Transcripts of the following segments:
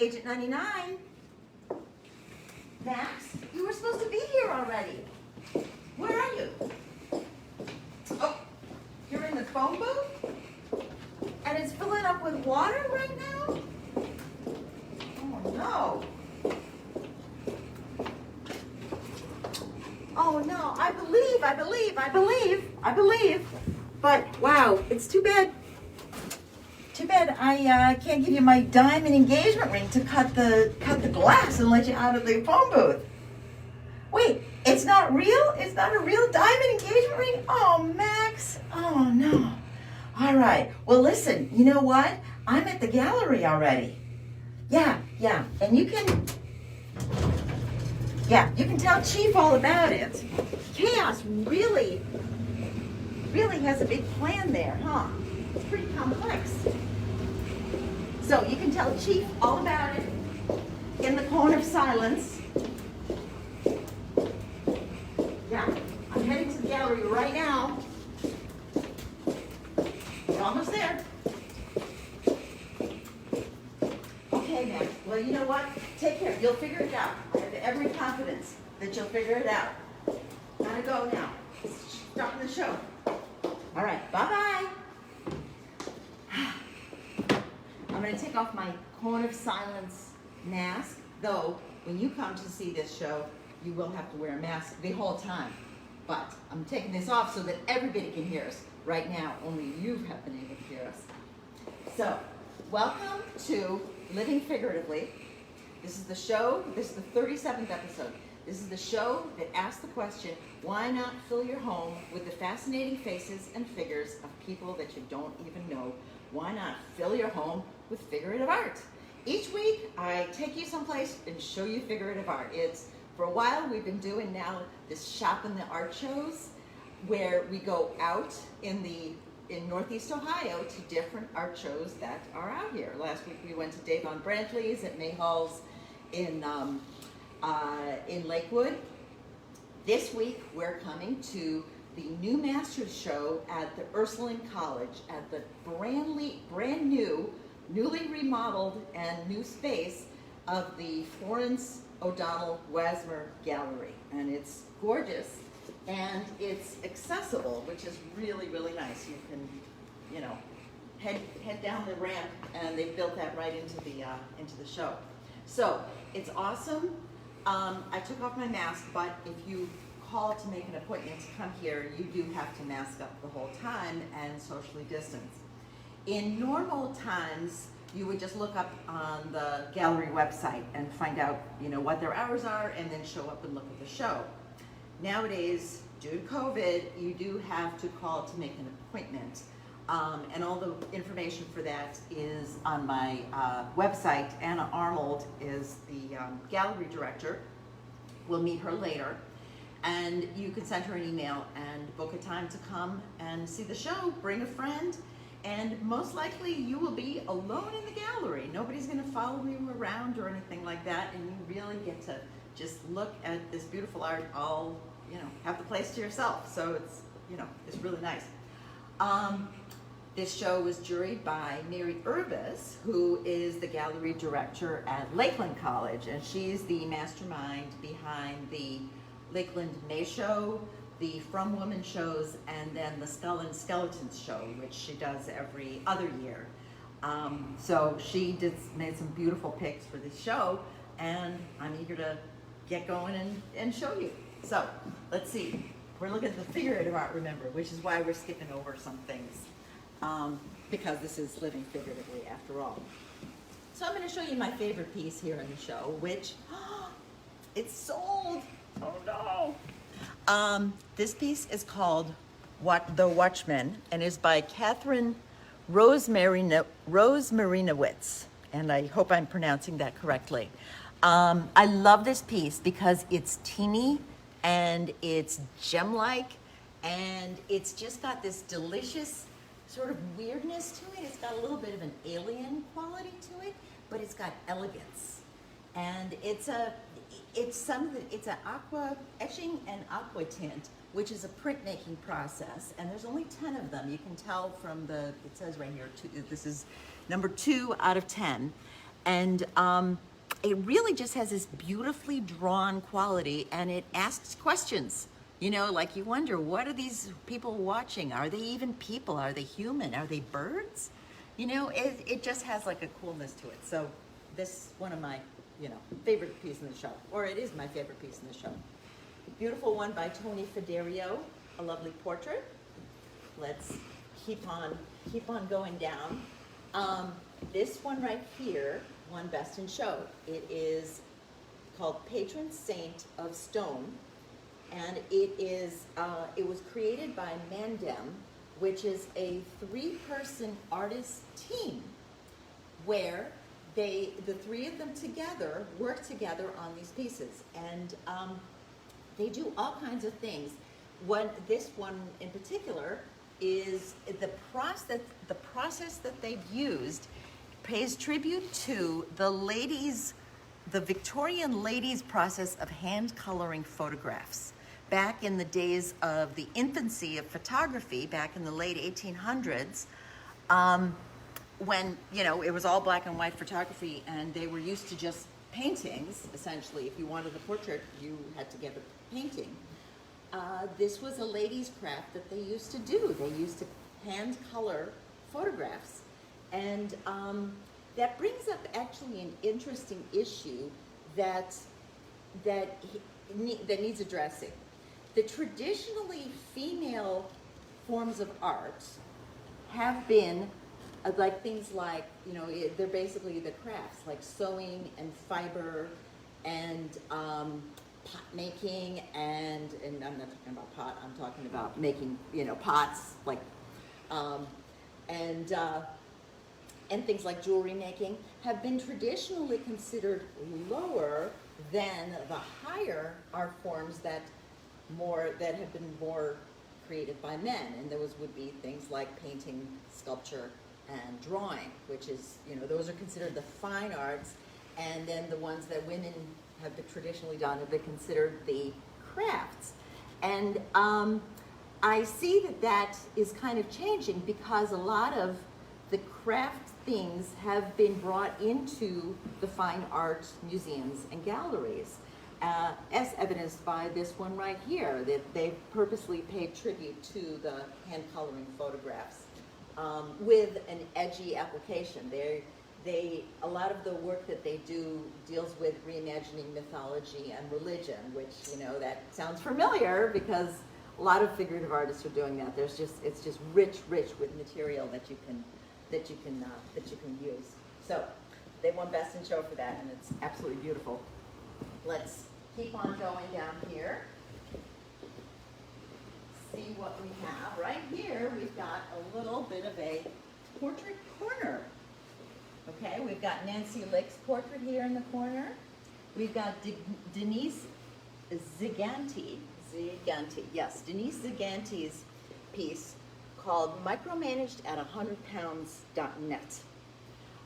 Agent 99. Max, you were supposed to be here already. Where are you? Oh, you're in the phone booth? And it's filling up with water right now? Oh no. Oh no, I believe. But wow, it's too bad. Too bad I can't give you my diamond engagement ring to cut the glass and let you out of the phone booth. Wait, it's not real? It's not a real diamond engagement ring? Oh, Max. Oh no. All right. Well, listen, you know what? I'm at the gallery already. Yeah. And you can tell Chief all about it. Chaos really has a big plan there, huh? It's pretty complex. So you can tell Chief all about it in the cone of silence. Yeah, I'm heading to the gallery right now. We're almost there. Okay, Max. Well, you know what? Take care. You'll figure it out. I have every confidence that you'll figure it out. Gotta go now. Starting the show. All right. Bye-bye. I'm going to take off my cone of silence mask, though when you come to see this show, you will have to wear a mask the whole time. But I'm taking this off so that everybody can hear us. Right now, only you have been able to hear us. So, welcome to Living Figuratively. This is the show, this is the 37th episode. This is the show that asks the question, why not fill your home with the fascinating faces and figures of people that you don't even know? Why not fill your home with figurative art? Each week, I take you someplace and show you figurative art. It's, for a while, we've been doing now this Shop in the Art shows, where we go out in Northeast Ohio to different art shows that are out here. Last week we went to Dave on Brantley's at Mayhall's in Lakewood. This week we're coming to the new Masters show at the Ursuline College at the brand new, newly remodeled and new space of the Florence O'Donnell Wasmer Gallery. And it's gorgeous and it's accessible, which is really, really nice. You can, head down the ramp, and they've built that right into the show. So it's awesome. I took off my mask, but if you call to make an appointment to come here, you do have to mask up the whole time and socially distance. In normal times, you would just look up on the gallery website and find out, what their hours are, and then show up and look at the show. Nowadays, due to COVID, you do have to call to make an appointment. And all the information for that is on my website. Anna Arnold is the gallery director. We'll meet her later. And you can send her an email and book a time to come and see the show. Bring a friend. And most likely you will be alone in the gallery. Nobody's going to follow you around or anything like that. And you really get to just look at this beautiful art all, have the place to yourself. So it's really nice. This show was juried by Mary Urbas, who is the gallery director at Lakeland College, and she's the mastermind behind the Lakeland May Show, the From Woman shows, and then the Skull and Skeletons show, which she does every other year. So she made some beautiful picks for this show, and I'm eager to get going and show you. So let's see. We're looking at the figurative art, remember, which is why we're skipping over some things. Because this is living figuratively after all. So I'm going to show you my favorite piece here in the show, which, it's sold. Oh no. This piece is called The Watchman, and is by Catherine Rosemarinowitz, and I hope I'm pronouncing that correctly. I love this piece because it's teeny and it's gem-like, and it's just got this delicious sort of weirdness to it. It's got a little bit of an alien quality to it, but it's got elegance. And it's an aqua etching and aqua tint, which is a printmaking process. And there's only 10 of them. You can tell from it says right here, this is number 2 out of 10. And it really just has this beautifully drawn quality, and it asks questions. You know, like you wonder, what are these people watching? Are they even people? Are they human? Are they birds? You know, it just has like a coolness to it. So this one of my, you know, favorite piece in the show, or it is my favorite piece in the show. Beautiful one by Tony Fiderio, a lovely portrait. Let's keep on going down. This one right here won Best in Show. It is called Patron Saint of Stone, and it was created by Mandem, which is a 3-person artist team where the 3 of them together work together on these pieces, and they do all kinds of things. This one in particular is the process that they've used pays tribute to the Victorian ladies' process of hand coloring photographs. Back in the days of the infancy of photography, back in the late 1800s, when, you know, it was all black and white photography, and they were used to just paintings, essentially. If you wanted a portrait, you had to get a painting. This was a ladies' craft that they used to do. They used to hand color photographs. And that brings up actually an interesting issue that needs addressing. The traditionally female forms of art have been like things like, you know, they're basically the crafts, like sewing and fiber and pot making, and I'm not talking about pot, I'm talking about making, you know, pots, like, and things like jewelry making have been traditionally considered lower than the higher art forms that have been more created by men, and those would be things like painting, sculpture, and drawing, which is, you know, those are considered the fine arts, and then the ones that women have been traditionally done have been considered the crafts. And I see that is kind of changing, because a lot of the craft things have been brought into the fine art museums and galleries, as evidenced by this one right here, that they've purposely paid tribute to the hand coloring photographs with an edgy application. A lot of the work that they do deals with reimagining mythology and religion, which, you know, that sounds familiar because a lot of figurative artists are doing that. It's just rich with material that you can use. So they won Best in Show for that, and it's absolutely beautiful. Let's keep on going down here. See what we have. Right here, we've got a little bit of a portrait corner. Okay, we've got Nancy Lick's portrait here in the corner. We've got Denise Ziganti, Denise Ziganti's piece called Micromanaged at 100pounds.net.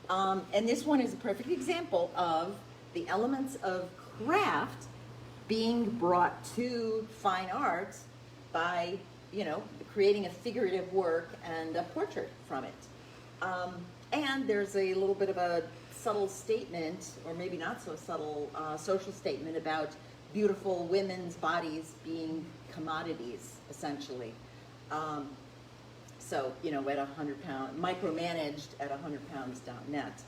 And this one is a perfect example of the elements of craft being brought to fine art by, you know, creating a figurative work and a portrait from it. And there's a little bit of a subtle statement, or maybe not so subtle, social statement about beautiful women's bodies being commodities, essentially. So, you know, at 100 pounds, micromanaged at 100pounds.net.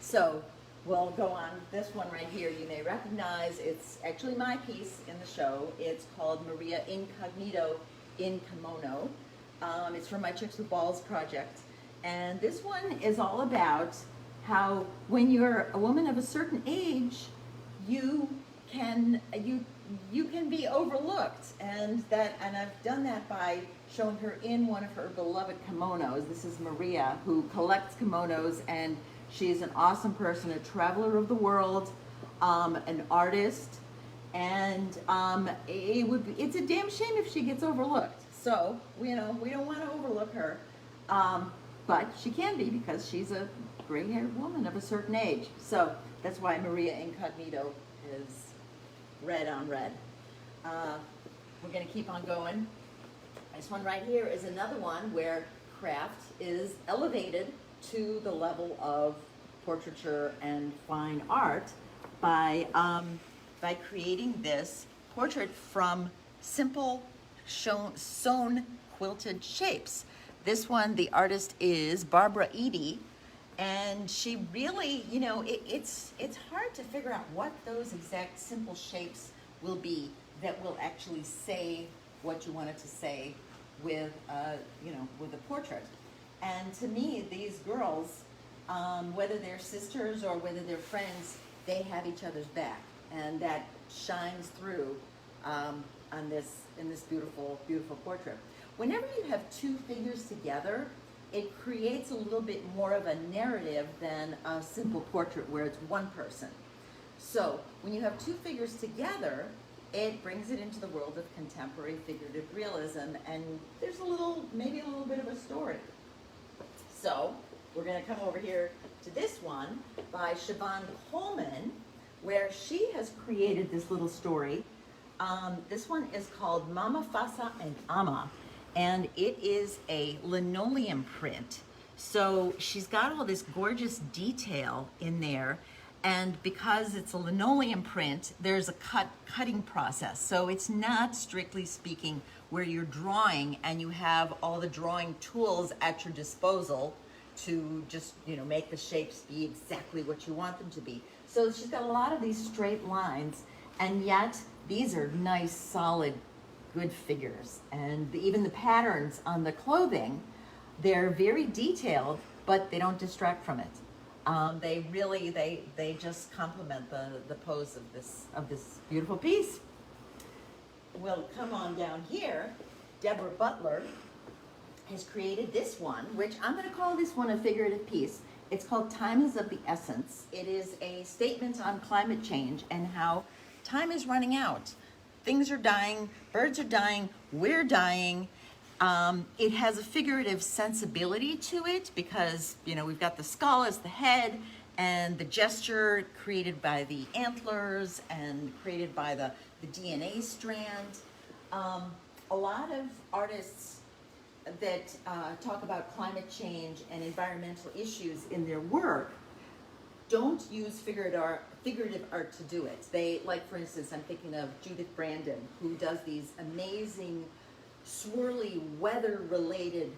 So we'll go on. This one right here you may recognize. It's actually my piece in the show. It's called Maria Incognito in Kimono. It's from my Chicks with Balls project. And this one is all about how when you're a woman of a certain age, you can be overlooked, and I've done that by showing her in one of her beloved kimonos. This is Maria, who collects kimonos, and she's an awesome person, a traveler of the world, an artist, and it's a damn shame if she gets overlooked. So, you know, we don't want to overlook her, but she can be, because she's a gray-haired woman of a certain age. So that's why Maria Incognito is red on red. We're going to keep on going. This one right here is another one where craft is elevated to the level of portraiture and fine art by creating this portrait from simple sewn quilted shapes. This one, the artist is Barbara Eady, and she really, you know, it's hard to figure out what those exact simple shapes will be that will actually say what you want it to say with, you know, with a portrait. And to me, these girls, whether they're sisters or whether they're friends, they have each other's back, and that shines through in this beautiful, beautiful portrait. Whenever you have two figures together, it creates a little bit more of a narrative than a simple portrait where it's one person. So when you have two figures together, it brings it into the world of contemporary figurative realism, and there's maybe a little bit of a story. So we're going to come over here to this one by Shyvonne Coleman, where she has created this little story. This one is called Mama Fasa and Ama, and it is a linoleum print. So she's got all this gorgeous detail in there, and because it's a linoleum print, there's a cutting process. So it's not, strictly speaking, where you're drawing and you have all the drawing tools at your disposal to just, you know, make the shapes be exactly what you want them to be. So she's got a lot of these straight lines, and yet these are nice, solid, good figures. And even the patterns on the clothing, they're very detailed, but they don't distract from it. They really, they just complement the pose of this beautiful piece. We'll come on down here. Deborah Butler has created this one, which I'm going to call this one a figurative piece. It's called Time is of the Essence. It is a statement on climate change and how time is running out. Things are dying, birds are dying, we're dying. It has a figurative sensibility to it because, you know, we've got the skull as the head, and the gesture created by the antlers and created by the DNA strand. A lot of artists that talk about climate change and environmental issues in their work don't use figurative art to do it. They, like, for instance, I'm thinking of Judith Brandon, who does these amazing swirly weather-related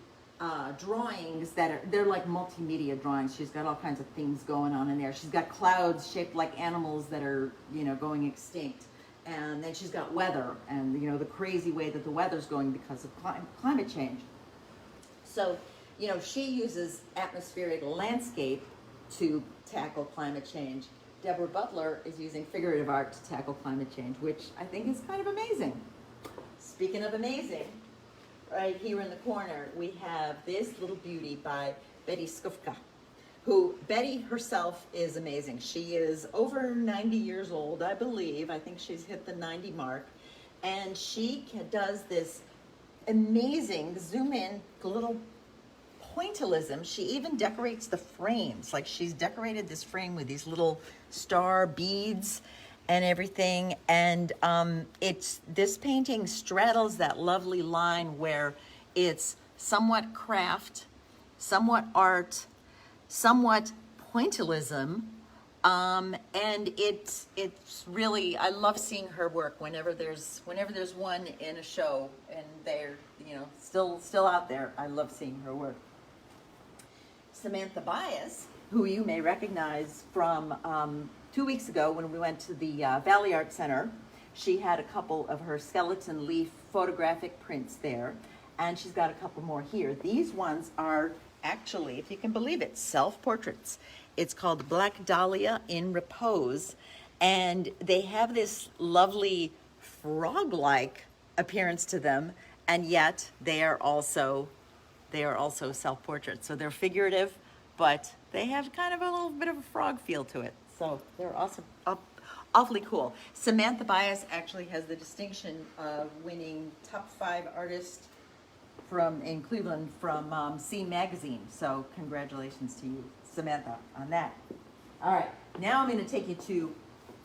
drawings they're like multimedia drawings. She's got all kinds of things going on in there. She's got clouds shaped like animals that are, you know, going extinct. And then she's got weather and, you know, the crazy way that the weather's going because of climate change. So, you know, she uses atmospheric landscape to tackle climate change. Deborah Butler is using figurative art to tackle climate change, which I think is kind of amazing. Speaking of amazing, right here in the corner, we have this little beauty by Betty Skufka, who, Betty herself is amazing. She is over 90 years old, I believe. I think she's hit the 90 mark. And she does this amazing zoom in little pointillism. She even decorates the frames. Like, she's decorated this frame with these little star beads and everything. And this painting straddles that lovely line where it's somewhat craft, somewhat art, somewhat pointillism, and it's really, I love seeing her work whenever there's one in a show and they're, you know, still out there. I love seeing her work. Samantha Bias, who you may recognize from 2 weeks ago when we went to the Valley Art Center. She had a couple of her skeleton leaf photographic prints there, and she's got a couple more here. These ones are actually, if you can believe it, self-portraits. It's called Black Dahlia in Repose, and they have this lovely frog-like appearance to them, and yet they are also self-portraits. So they're figurative, but they have kind of a little bit of a frog feel to it. So they're awesome, awfully cool. Samantha Bias actually has the distinction of winning top 5 artist in Cleveland from C Magazine. So congratulations to you, Samantha, on that. All right, now I'm going to take you to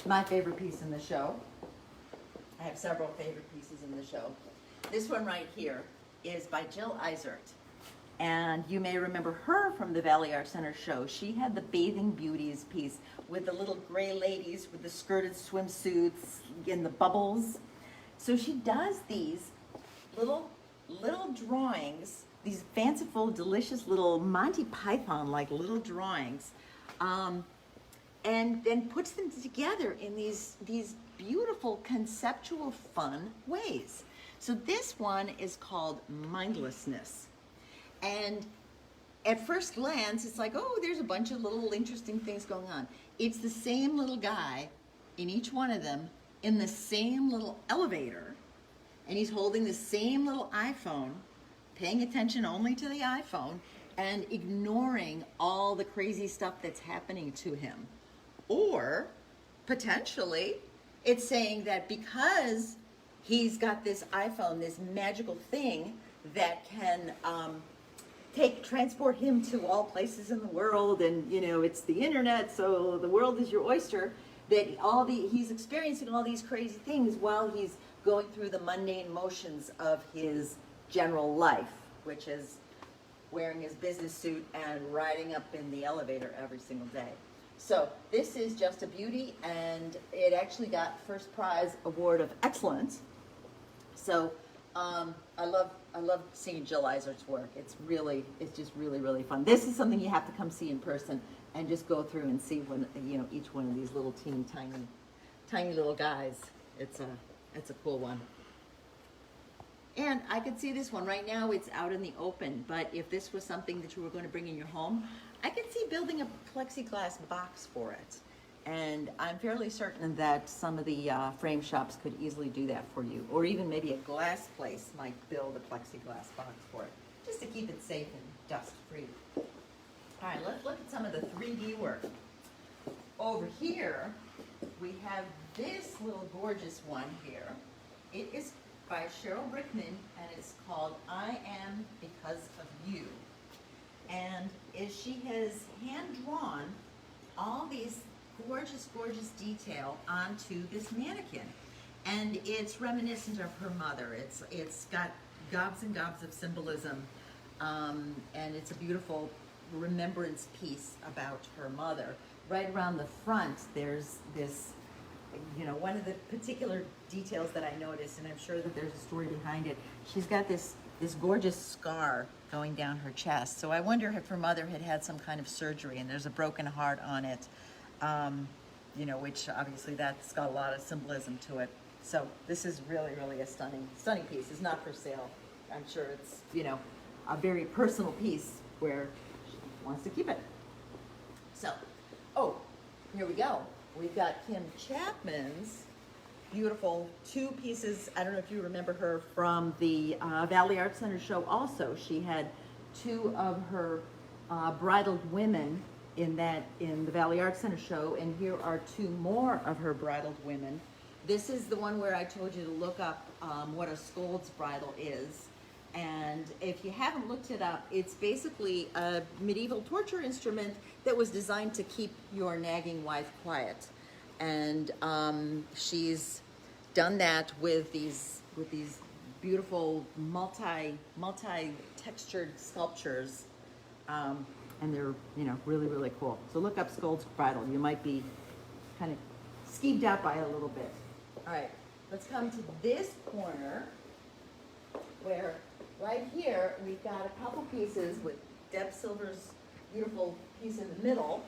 my favorite piece in the show. I have several favorite pieces in the show. This one right here is by Jill Eisert. And you may remember her from the Valley Art Center show. She had the Bathing Beauties piece with the little gray ladies with the skirted swimsuits and the bubbles. So she does these little drawings, these fanciful, delicious little Monty Python-like little drawings, and then puts them together in these beautiful, conceptual, fun ways. So this one is called Mindlessness. And at first glance, it's like, oh, there's a bunch of little interesting things going on. It's the same little guy in each one of them in the same little elevator, and he's holding the same little iPhone, paying attention only to the iPhone, and ignoring all the crazy stuff that's happening to him. Or, potentially, it's saying that because he's got this iPhone, this magical thing that can transport him to all places in the world, and it's the internet, so the world is your oyster, that he's experiencing all these crazy things while he's going through the mundane motions of his general life, which is wearing his business suit and riding up in the elevator every single day. So this is just a beauty, and it actually got first prize award of excellence. So I love seeing Jill Eisert's work. It's just really fun. This is something you have to come see in person and just go through and see each one of these little teeny tiny little guys. It's a cool one. And I could see this one right now. It's out in the open, but if this was something that you were going to bring in your home, I could see building a plexiglass box for it. And I'm fairly certain that some of the frame shops could easily do that for you. Or even maybe a glass place might build a plexiglass box for it, just to keep it safe and dust-free. All right, let's look at some of the 3D work. Over here, we have this little gorgeous one here. It is by Cheryl Brickman, and it's called I Am Because of You. And she has hand-drawn all these gorgeous detail onto this mannequin. And it's reminiscent of her mother. It's got gobs and gobs of symbolism, and it's a beautiful remembrance piece about her mother. Right around the front, there's this, one of the particular details that I noticed, and I'm sure that there's a story behind it. She's got this gorgeous scar going down her chest. So I wonder if her mother had some kind of surgery, and there's a broken heart on it. Which obviously that's got a lot of symbolism to it. So this is really a stunning piece. It's not for sale. I'm sure it's, a very personal piece where she wants to keep it. So, here we go. We've got Kim Chapman's beautiful 2 pieces. I don't know if you remember her from the Valley Art Center show also. She had 2 of her bridled women in the Valley Art Center show, and here are 2 more of her bridled women. This is the one where I told you to look up what a scold's bridle is. And if you haven't looked it up, it's basically a medieval torture instrument that was designed to keep your nagging wife quiet. And she's done that with these beautiful multi-textured sculptures. And they're, really cool. So look up Scold's Bridle. You might be kind of skeeved out by it a little bit. All right, let's come to this corner where right here we've got a couple pieces with Deb Silver's beautiful piece in the middle.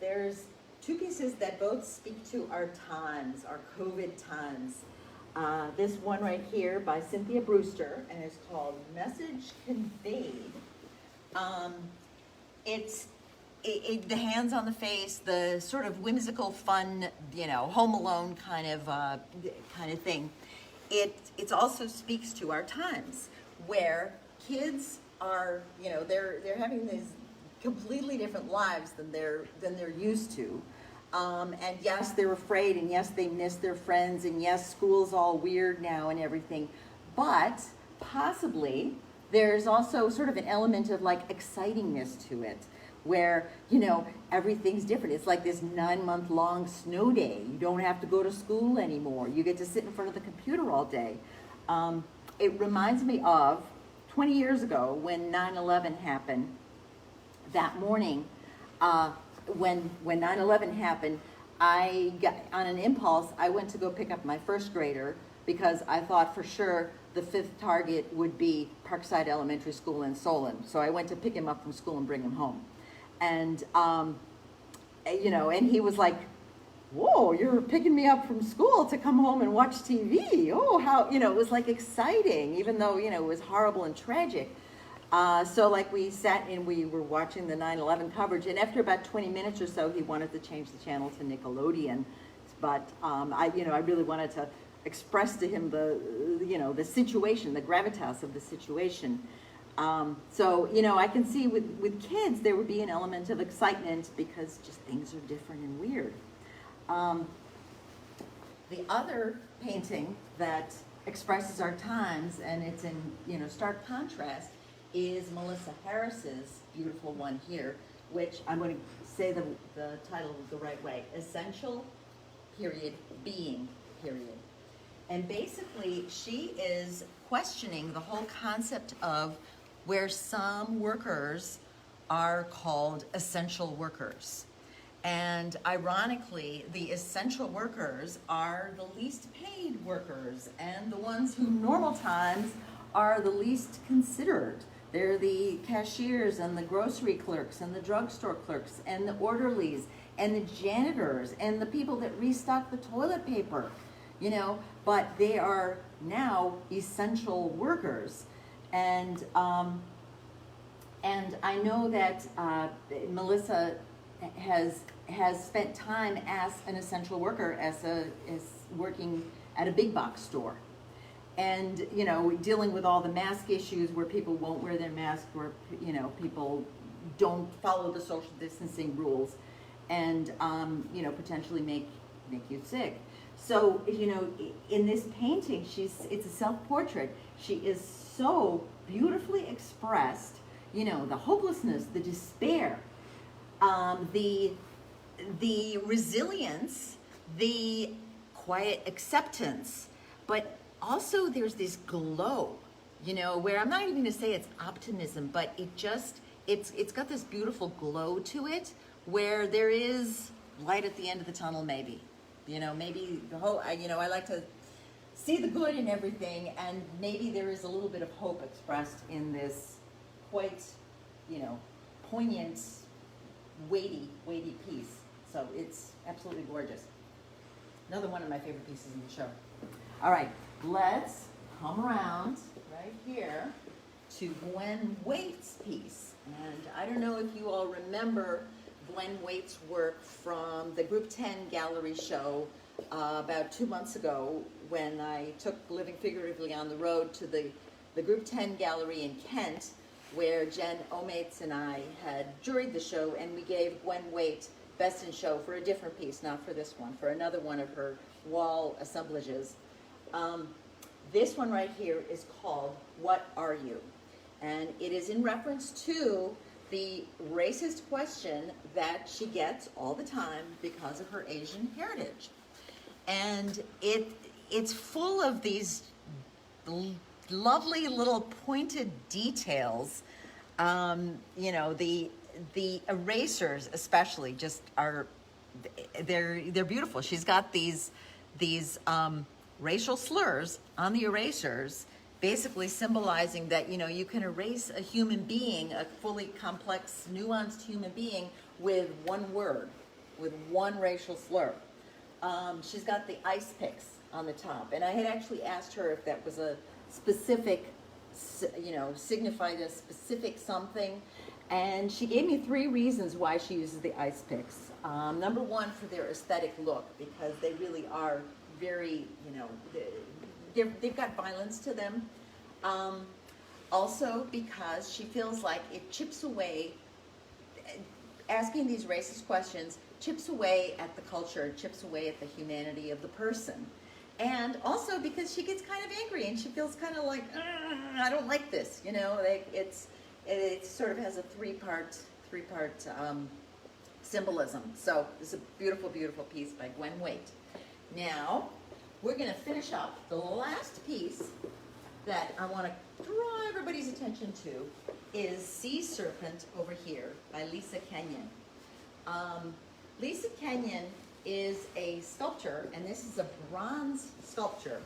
There's 2 pieces that both speak to our times, our COVID times. This one right here by Cynthia Brewster, and it's called Message Conveyed. It's the hands on the face, the sort of whimsical, fun, Home Alone kind of thing. It also speaks to our times where kids are, they're having these completely different lives than they're used to. And yes, they're afraid, and yes, they miss their friends, and yes, school's all weird now and everything. But possibly there's also sort of an element of like excitingness to it, where, everything's different. It's like this 9-month-long snow day. You don't have to go to school anymore. You get to sit in front of the computer all day. It reminds me of 20 years ago when 9/11 happened, that morning, when 9/11 happened, I got, on an impulse, I went to go pick up my first grader because I thought for sure the 5th target would be Parkside Elementary School in Solon. So I went to pick him up from school and bring him home. And, you know, and he was like, whoa, you're picking me up from school to come home and watch TV. Oh, how, you know, it was like exciting, even though, you know, it was horrible and tragic. So like we sat and we were watching the 9/11 coverage, and after about 20 minutes or so, he wanted to change the channel to Nickelodeon. But I really wanted to express to him the, you know, the situation, the gravitas of the situation. So, you know, I can see with kids, there would be an element of excitement because just things are different and weird. The other painting that expresses our times, and it's in, you know, stark contrast, is Melissa Harris's beautiful one here, which I'm going to say the title the right way: Essential, period, Being, period. And basically, she is questioning the whole concept of where some workers are called essential workers. And ironically, the essential workers are the least paid workers and the ones who normal times are the least considered. They're the cashiers and the grocery clerks and the drugstore clerks and the orderlies and the janitors and the people that restock the toilet paper, you know, but they are now essential workers. And I know that Melissa has spent time as an essential worker, as working at a big box store. And, you know, dealing with all the mask issues where people won't wear their mask, where, you know, people don't follow the social distancing rules and, you know, potentially make you sick. So, you know, in this painting, it's a self-portrait. She is so beautifully expressed, you know, the hopelessness, the despair, the resilience, the quiet acceptance, but also there's this glow, you know, where I'm not even going to say it's optimism, but it's got this beautiful glow to it where there is light at the end of the tunnel, maybe, you know, maybe the whole, you know, I like to see the good in everything, and maybe there is a little bit of hope expressed in this quite, you know, poignant, weighty piece. So it's absolutely gorgeous. Another one of my favorite pieces in the show. All right, let's come around right here to Gwen Wait's piece. And I don't know if you all remember Gwen Wait's work from the Group 10 Gallery show about 2 months ago when I took Living Figuratively on the road to the Group 10 Gallery in Kent, where Jen Omates and I had juried the show, and we gave Gwen Wait Best in Show for a different piece, not for this one, for another one of her wall assemblages. This one right here is called What Are You? And it is in reference to the racist question that she gets all the time because of her Asian heritage. And it's full of these lovely little pointed details. You know, the erasers especially just are, they're beautiful. She's got these racial slurs on the erasers, basically symbolizing that, you know, you can erase a human being, a fully complex, nuanced human being, with one word, with one racial slur. She's got the ice picks on the top, and I had actually asked her if that was a specific, you know, signified a specific something, and she gave me 3 reasons why she uses the ice picks. Number one, for their aesthetic look, because they really are very, you know, they've got violence to them. Also because she feels like it chips away, asking these racist questions chips away at the culture, chips away at the humanity of the person. And also because she gets kind of angry and she feels kind of like, I don't like this, you know, like it sort of has a three-part symbolism. So it's a beautiful, beautiful piece by Gwen Wait. Now, we're going to finish up the last piece that I want to draw everybody's attention attention to is Sea Serpent over here by Lisa Kenyon. Lisa Kenyon is a sculptor, and this is a bronze sculpture,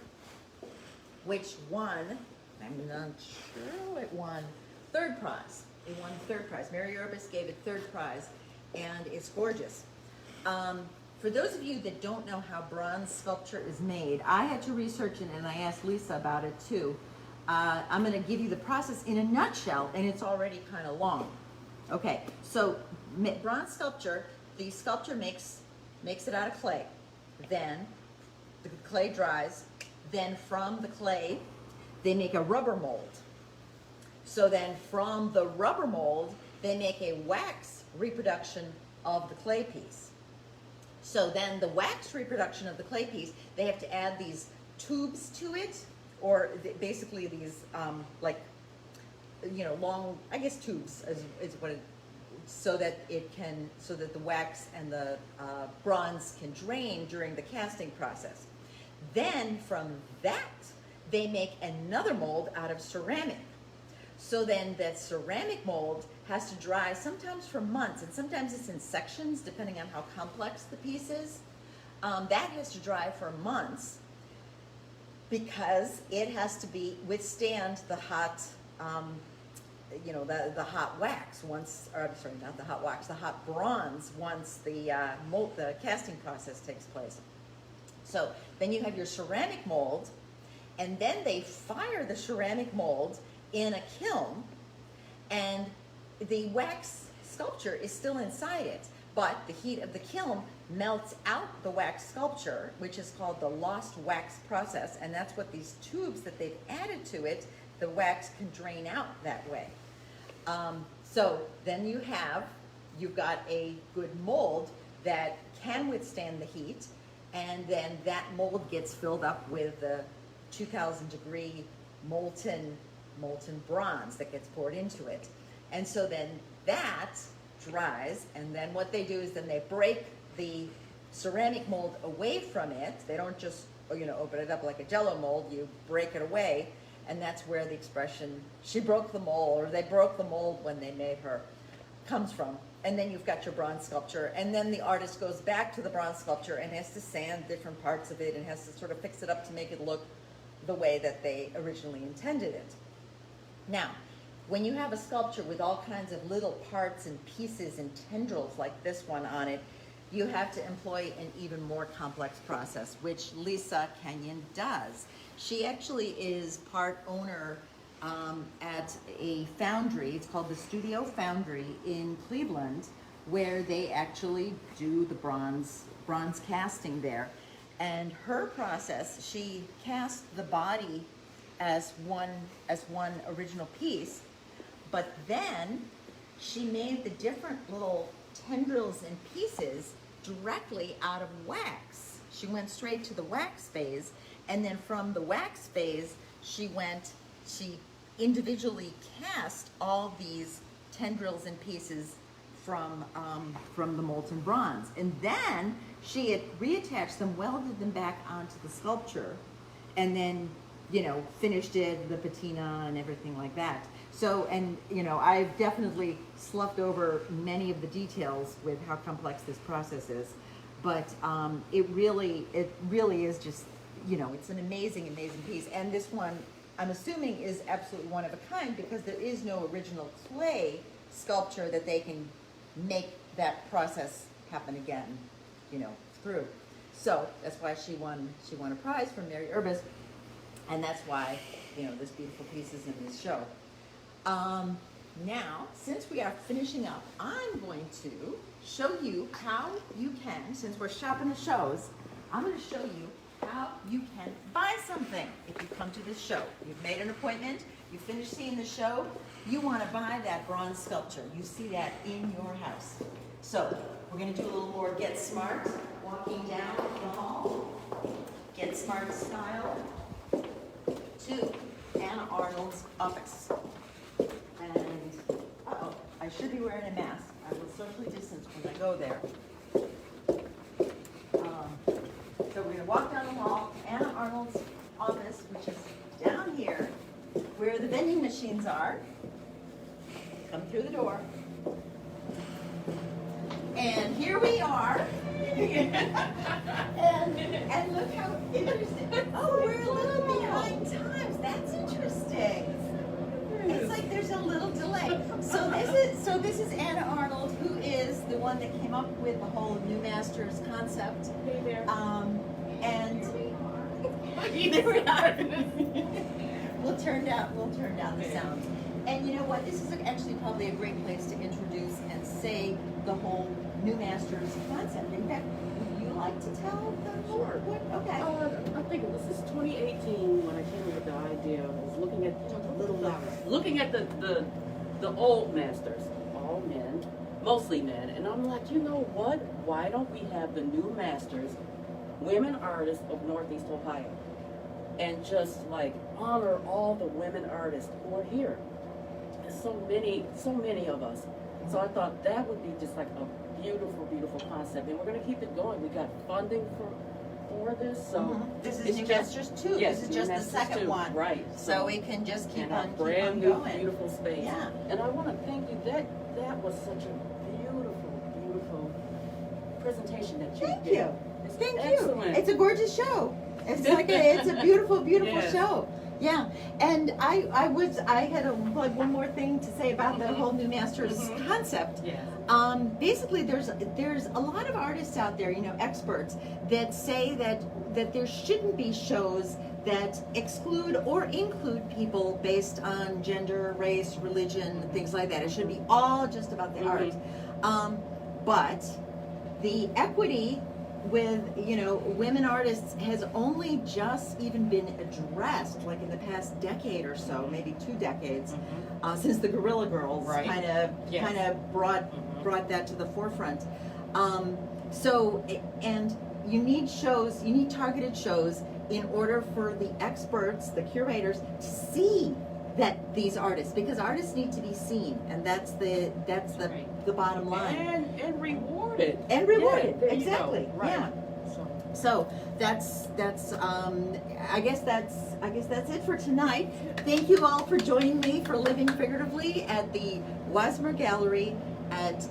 which won, I'm not sure it won, third prize. It won third prize. Mary Urbas gave it third prize, and it's gorgeous. For those of you that don't know how bronze sculpture is made, I had to research it, and I asked Lisa about it too. I'm going to give you the process in a nutshell, and it's already kind of long. Okay, so bronze sculpture, the sculptor makes it out of clay. Then the clay dries. Then from the clay, they make a rubber mold. So then from the rubber mold, they make a wax reproduction of the clay piece. So then the wax reproduction of the clay piece, they have to add these tubes to it, or basically these like, you know, long, I guess tubes is what it, so that the wax and the bronze can drain during the casting process. Then from that, they make another mold out of ceramic. So then that ceramic mold has to dry sometimes for months, and sometimes it's in sections depending on how complex the piece is. That has to dry for months because it has to withstand the hot, you know, the hot wax once, or I'm sorry, not the hot wax, the hot bronze once the casting process takes place. So then you have your ceramic mold, and then they fire the ceramic mold in a kiln, and the wax sculpture is still inside it, but the heat of the kiln melts out the wax sculpture, which is called the lost wax process, and that's what these tubes that they've added to it, the wax can drain out that way. So then you've got a good mold that can withstand the heat, and then that mold gets filled up with the 2,000 degree molten bronze that gets poured into it. And so then that dries, and then what they do is then they break the ceramic mold away from it. They don't just, you know, open it up like a Jello mold, you break it away, and that's where the expression, she broke the mold, or they broke the mold when they made her, comes from. And then you've got your bronze sculpture, and then the artist goes back to the bronze sculpture and has to sand different parts of it and has to sort of fix it up to make it look the way that they originally intended it. Now, when you have a sculpture with all kinds of little parts and pieces and tendrils like this one on it, you have to employ an even more complex process, which Lisa Kenyon does. She actually is part owner at a foundry. It's called the Studio Foundry in Cleveland, where they actually do the bronze casting there. And her process, she cast the body as one original piece, but then she made the different little tendrils and pieces directly out of wax. She went straight to the wax phase, and then from the wax phase, she individually cast all these tendrils and pieces from the molten bronze. And then she had reattached them, welded them back onto the sculpture, and then, you know, finished it, the patina and everything like that. So, and, you know, I've definitely sloughed over many of the details with how complex this process is, but it really is just, you know, it's an amazing, amazing piece. And this one, I'm assuming, is absolutely one of a kind because there is no original clay sculpture that they can make that process happen again, you know, through. So that's why she won a prize from Mary Urbas, and that's why, you know, this beautiful piece is in this show. Now, since we are finishing up, I'm going to show you how you can, since we're shopping the shows, I'm going to show you how you can buy something if you come to this show. You've made an appointment, you finished seeing the show, you want to buy that bronze sculpture. You see that in your house. So we're going to do a little more Get Smart, walking down the hall, Get Smart style, to Anna Arnold's office. And, uh-oh, I should be wearing a mask. I will socially distance when I go there. So we're going to walk down the hall to Anna Arnold's office, which is down here, where the vending machines are. Come through the door. And here we are. and look how interesting. Oh, we're a little behind times. That's interesting. It's like there's a little delay. So this is Anna Arnold, who is the one that came up with the whole New Masters concept. Hey there. And there we are. We'll turn down the sound. And you know what? This is actually probably a great place to introduce and say the whole New Masters concept. In fact, would you like to tell them more? What? Okay. I think this is 2018 when I came up with the idea. I was looking at the old masters, all men, mostly men, and I'm like, you know what? Why don't we have the new masters, women artists of Northeast Ohio, and just like honor all the women artists who are here? There's so many of us. So I thought that would be just like a beautiful, beautiful concept, and we're going to keep it going. We got funding for this, so this is New Masters 2. Yes, this is just the second one, right? So we can just keep on brand going. New, beautiful space. Yeah. And I want to thank you. That was such a beautiful presentation that you Thank did. you. It's Thank excellent. you. It's a gorgeous show. It's like it's a beautiful Yes. show. Yeah, and I had one more thing to say about the whole New Masters concept. Yes. Basically, there's a lot of artists out there, experts that say that there shouldn't be shows that exclude or include people based on gender, race, religion, things like that. It should be all just about the art. But the equity with women artists has only just even been addressed, like in the past decade or so, maybe 2 decades, since the Guerrilla Girls kind of brought that to the forefront. And you need targeted shows in order for the experts, the curators, to see that these artists, because artists need to be seen, and that's the bottom line. And rewarded. And rewarded, Yeah, exactly. Right. Yeah. So that's I guess that's it for tonight. Thank you all for joining me for Living Figuratively at the Wasmer Gallery at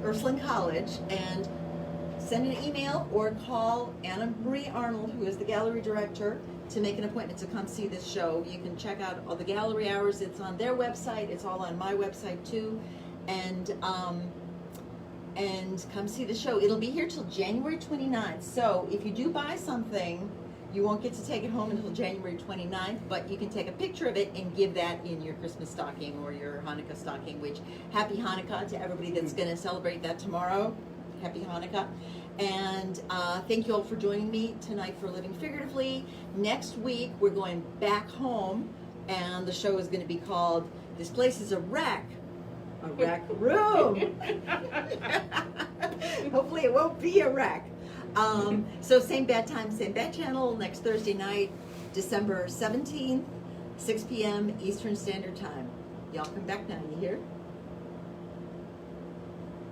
Ursuline College, and send an email or call Anna Marie Arnold, who is the gallery director, to make an appointment to come see this show. You can check out all the gallery hours. It's on their website. It's all on my website too. And come see the show. It'll be here till January 29th. So if you do buy something, you won't get to take it home until January 29th, but you can take a picture of it and give that in your Christmas stocking or your Hanukkah stocking, which, happy Hanukkah to everybody that's going to celebrate that tomorrow. Happy Hanukkah. And thank you all for joining me tonight for Living Figuratively. Next week, we're going back home, and the show is going to be called This Place is a Wreck. A wreck room. Hopefully it won't be a wreck. So same bad time, same bad channel, next Thursday night, December 17th, 6 p.m. Eastern Standard Time. Y'all come back now, you hear?